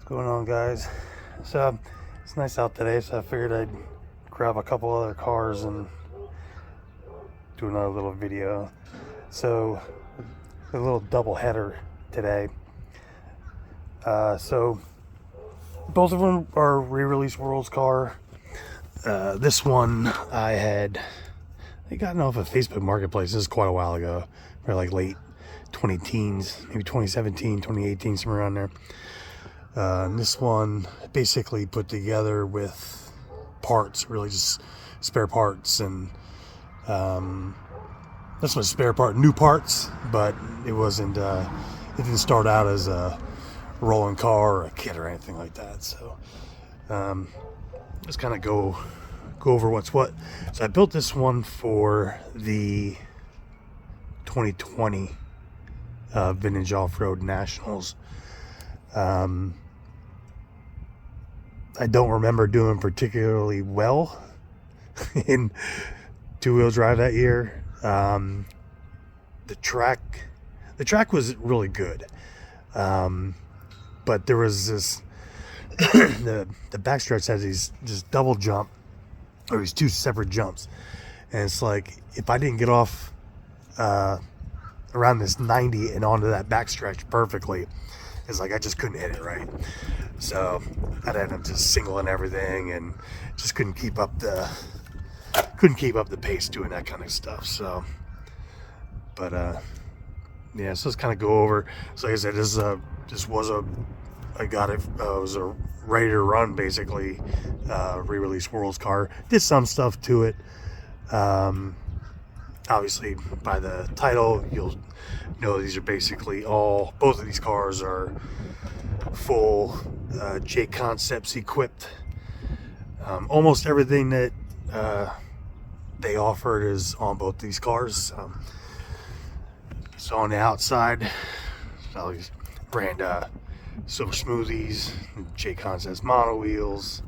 What's going on, guys? So it's nice out today, so I figured I'd grab a couple other cars and do another little video. So a little double header today. So both of them are re-release World's car. This one I got off of Facebook Marketplace. This is quite a while ago, probably like late 20-teens, maybe 2017, 2018, somewhere around there. And this one basically put together with parts, really just spare parts, and this was spare part, new parts, but it wasn't. It didn't start out as a rolling car or a kit or anything like that. So just kind of go over what's what. So I built this one for the 2020 Vintage Off-Road Nationals. I don't remember doing particularly well in two-wheel drive that year. The track was really good, but there was this the backstretch had this double jump, or these two separate jumps, and it's like if I didn't get off around this 90 and onto that backstretch perfectly, it's like I just couldn't hit it right. So I'd end up just singling everything and just couldn't keep up the pace doing that kind of stuff. So, but yeah, so let's kind of go over. So like I said, I got it. It was a ready to run, basically, re-release World's car. Did some stuff to it. Obviously, by the title, you'll know these are basically both of these cars are full Jconcepts equipped. Almost everything that they offered is on both these cars. So on the outside, brand Silver Smoothies, Jconcepts mono wheels,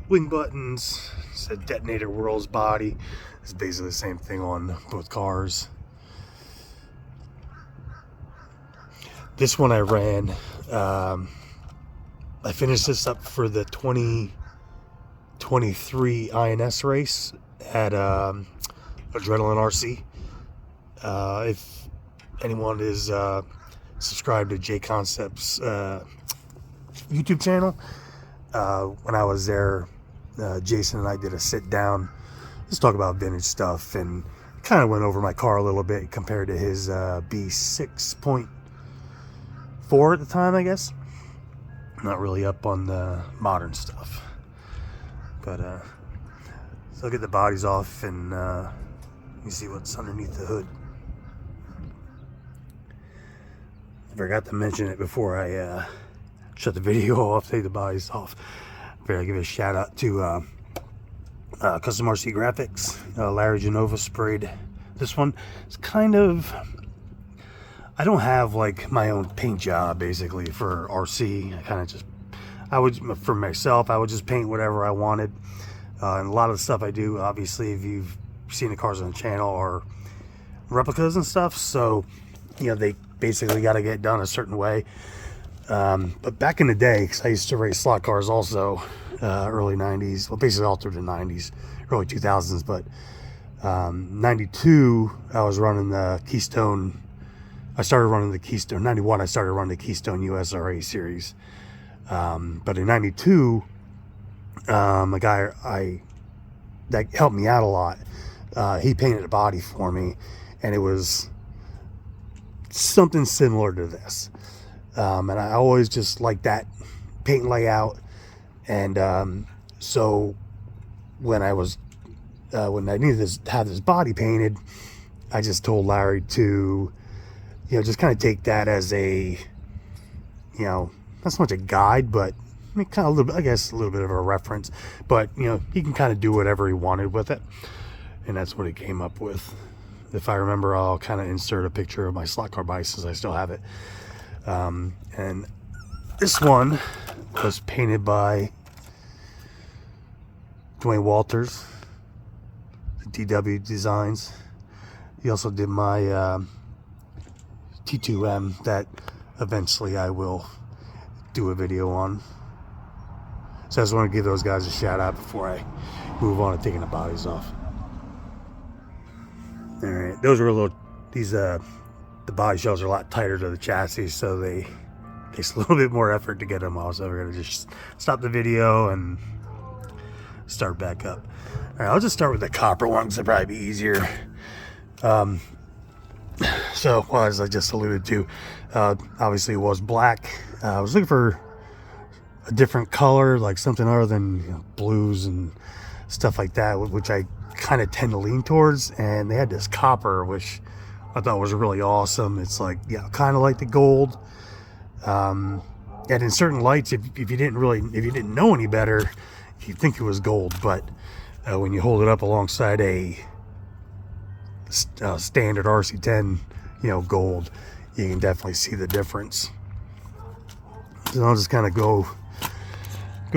wing buttons. It's a Detonator World's body. It's basically the same thing on both cars. This one I ran. I finished this up for the 2023 INS race at Adrenaline RC. If anyone is subscribed to Jconcepts YouTube channel, when I was there, Jason and I did a sit down. Let's talk about vintage stuff, and kind of went over my car a little bit compared to his B6.4 at the time, I guess. Not really up on the modern stuff, but so I'll get the bodies off and let me see what's underneath the hood. I forgot to mention it before I shut the video off, take the bodies off. I better give a shout out to Custom RC Graphics. Larry Genova sprayed this one. It's kind of, I don't have like my own paint job basically for RC. For myself, I would just paint whatever I wanted. And a lot of the stuff I do, obviously, if you've seen the cars on the channel, are replicas and stuff. So, they basically got to get done a certain way. But back in the day, because I used to race slot cars also, early 90s, well, basically all through the 90s, early 2000s, but 92, I was running the Keystone. I started running the Keystone. 91, I started running the Keystone USRA series. But in 92, a guy that helped me out a lot, he painted a body for me, and it was something similar to this. And I always just liked that paint layout. And so when I needed to have this body painted, I just told Larry to, just kind of take that as a, not so much a guide, but kind of a little bit, I guess, a little bit of a reference. But, he can kind of do whatever he wanted with it. And that's what he came up with. If I remember, I'll kind of insert a picture of my slot car bike since I still have it. And this one was painted by Dwayne Walters, DW Designs. He also did my T2M that eventually I will do a video on. So I just want to give those guys a shout out before I move on to taking the bodies off. All right, those were a little, these the body shells are a lot tighter to the chassis, so they takes a little bit more effort to get them off. So we're gonna just stop the video and start back up. All right, I'll just start with the copper ones. It'll probably be easier. So, well, as I just alluded to, obviously it was black. I was looking for a different color, like something other than blues and stuff like that, which I kind of tend to lean towards. And they had this copper, which I thought was really awesome. It's like, yeah, kind of like the gold. And in certain lights, if you didn't know any better, you'd think it was gold. But when you hold it up alongside a standard RC10, gold, you can definitely see the difference. So I'll just kind of go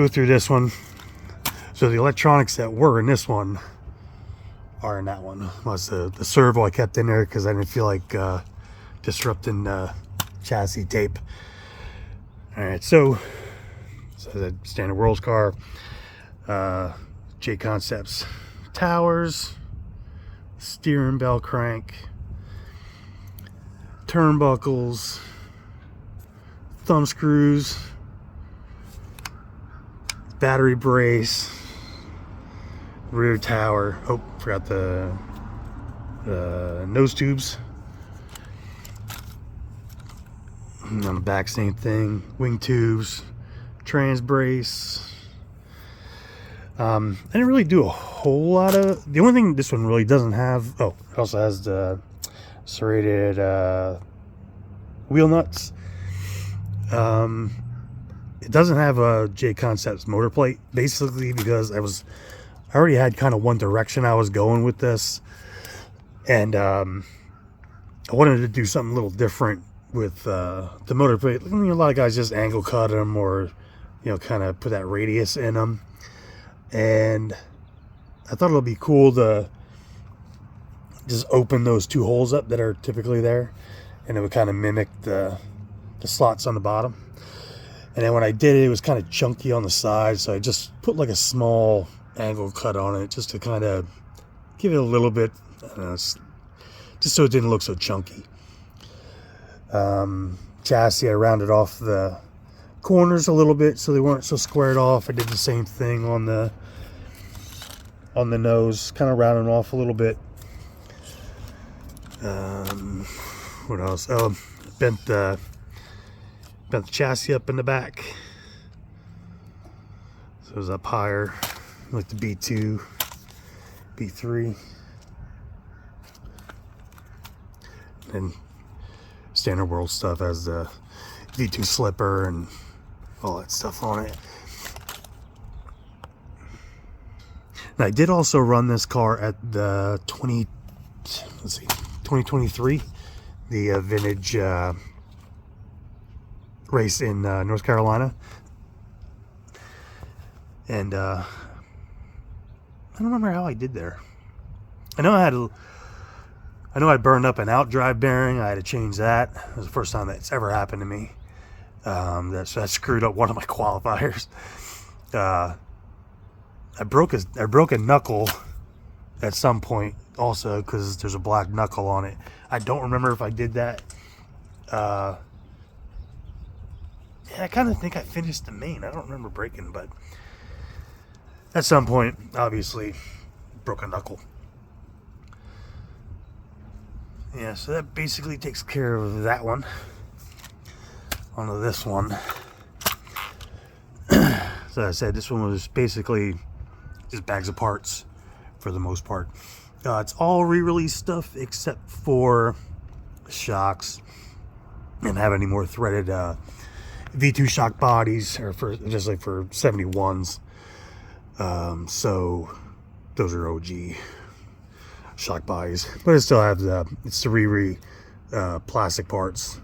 through this one. So the electronics that were in this one are in that one. Was the servo I kept in there because I didn't feel like disrupting chassis tape. All right, so the standard World's car, Jconcepts towers, steering bell crank, turnbuckles, thumb screws, battery brace, rear tower. Oh, forgot the nose tubes. And on the back, same thing. Wing tubes, trans brace. I didn't really do a whole lot of. The only thing this one really doesn't have. Oh, it also has the serrated wheel nuts. It doesn't have a Jconcepts motor plate, basically because I already had kind of one direction I was going with this, and I wanted to do something a little different with the motor plate. A lot of guys just angle cut them or kind of put that radius in them. And I thought it would be cool to just open those two holes up that are typically there, and it would kind of mimic the slots on the bottom. And then when I did it, it was kind of chunky on the side, so I just put like a small angle cut on it just to kind of give it a little bit, I don't know, just so it didn't look so chunky. Chassis, I rounded off the corners a little bit so they weren't so squared off. I did the same thing on the nose, kind of rounding off a little bit. What else? Oh, bent the chassis up in the back, so it was up higher, like the B2, B3, and standard World stuff has the V2 slipper and all that stuff on it. And I did also run this car at the 2023, the vintage race in North Carolina. And I don't remember how I did there. I know I burned up an outdrive bearing. I had to change that. It was the first time that's ever happened to me. That screwed up one of my qualifiers. I broke a knuckle at some point also because there's a black knuckle on it. I don't remember if I did that. Yeah, I kind of think I finished the main. I don't remember breaking, but at some point, obviously, broke a knuckle. Yeah, so that basically takes care of that one. On to this one. So as I said, this one was basically just bags of parts for the most part. It's all re-release stuff except for shocks. Didn't have any more threaded V2 shock bodies, or for just like for 71s. So those are OG shock bodies, but I still have the plastic parts,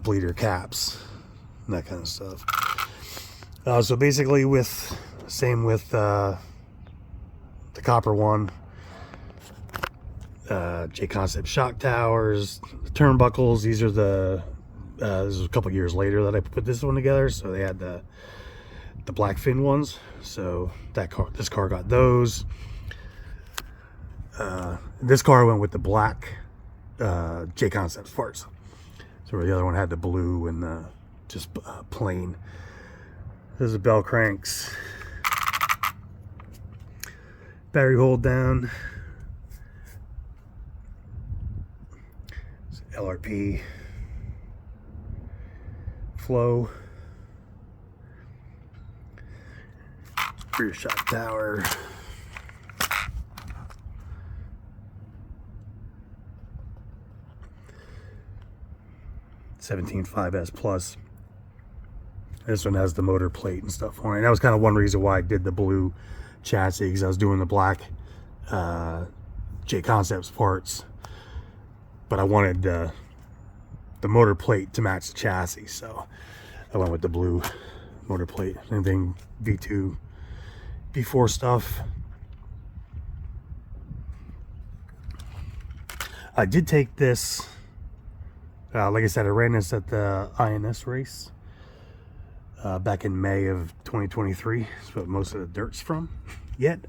bleeder caps, and that kind of stuff. So basically, same with the copper one, Jconcepts shock towers, the turnbuckles. These are the This was a couple years later that I put this one together. So they had the black fin ones. So this car got those. This car went with the black Jconcepts parts. So the other one had the blue and the just plain. There's the bell cranks, battery hold down, LRP, flow, rear shock tower, (17.5S Plus). This one has the motor plate and stuff on it. And that was kind of one reason why I did the blue chassis, because I was doing the black Jconcepts parts, but I wanted the motor plate to match the chassis, so I went with the blue motor plate. Anything V2, V4 stuff. I did take this, like I said, I ran this at the INS race back in May of 2023. That's what most of the dirt's from yet.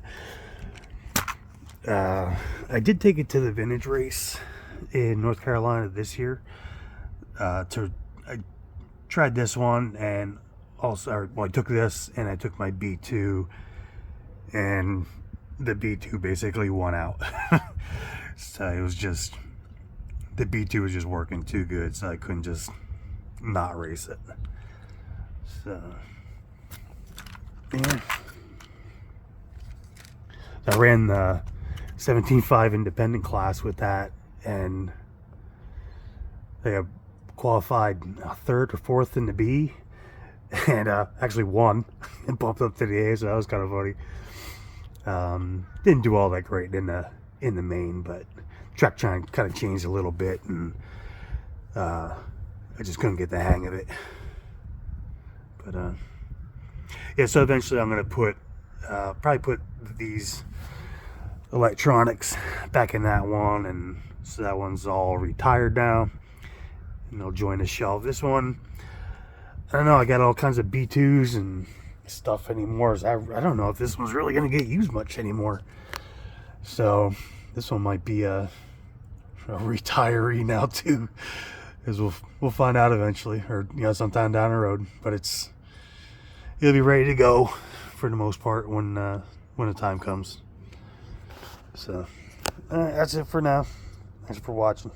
I did take it to the vintage race in North Carolina this year. I tried this one, and also, well, I took this and I took my B2, and the B2 basically won out. So it was just, the B2 was just working too good, so I couldn't just not race it. So yeah, I ran the 17.5 independent class with that, and they have qualified third or fourth in the B, and actually won and bumped up to the A, so that was kind of funny. Didn't do all that great in the main, but track kind of changed a little bit, and I just couldn't get the hang of it. But yeah, so eventually I'm gonna put probably put these electronics back in that one, and so that one's all retired now, and they'll join the shelf. This one, I don't know, I got all kinds of B2s and stuff anymore, so I don't know if this one's really gonna get used much anymore. So this one might be a retiree now too, because we'll find out eventually, or sometime down the road. But it'll be ready to go for the most part when the time comes. So that's it for now. Thanks for watching.